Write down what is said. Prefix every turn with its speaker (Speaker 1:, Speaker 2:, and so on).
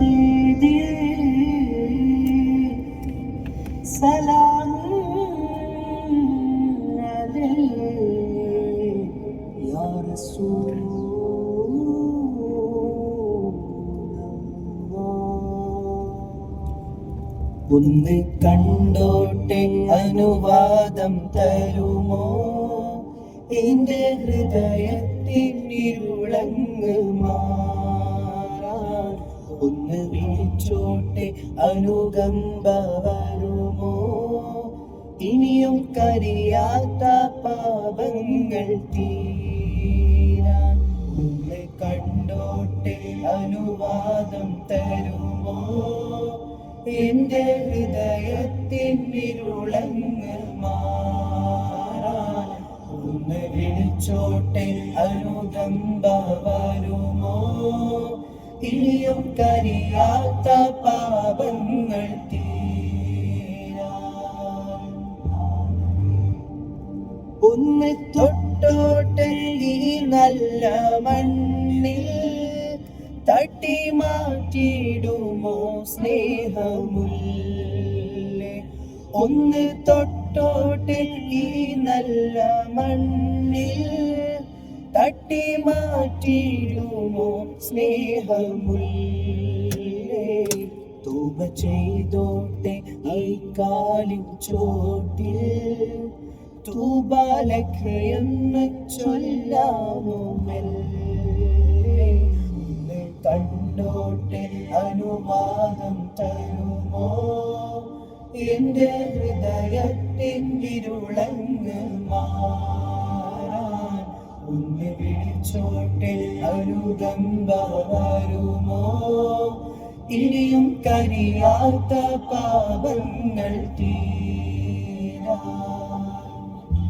Speaker 1: سيدي سلام عليك يا رسول ഒന്ന് കണ്ടോട്ടെ അനുവാദം തരുമോ എന്റെ ഹൃദയത്തിൻ ഇരുളങ്ങ് മാറാൻ ഒന്ന് വിളിച്ചോട്ടെ അനുകമ്പ വരുമോ ഇനിയും കരിയാത്ത പാപങ്ങൾ തീരാൻ ഒന്ന് കണ്ടോട്ടെ അനുവാദം തരുമോ എന്റെ ഹൃദയത്തിൻ ഇരുളങ്ങ് മാറാൻ ഒന്ന് വിളിച്ചോട്ടെ അനുകമ്പ വരുമോ ഇനിയും കരിയാത്ത പാപങ്ങൾ തീരാൻ ഒന്ന് തൊട്ടോട്ടെ ഈ നല്ല മണ്ണിൽ തട്ടി മാറ്റിടുമോ സ്നേഹമുല്ലേ ഒന്ന് തൊട്ടോട്ടെ ഈ നല്ല മണ്ണിൽ തട്ടി മാറ്റിടുമോ സ്നേഹമുല്ലേ തൗബ ചെയ്തോട്ടെ ഈ കാലിൻ ചോട്ടിൽ തൂബാലക്ക് എന്ന് ചൊല്ലാമോ മെല്ലെ ഒന്ന് കണ്ടോട്ടെ അനുവാദം തരുമോ എന്റെ ഹൃദയത്തിൻ ഇരുളങ്ങ് മാറാൻ ഒന്ന് വിളിച്ചോട്ടെ അനുകമ്പ വരുമോ ഇനിയും കരിയാത്ത പാപങ്ങൾ തീ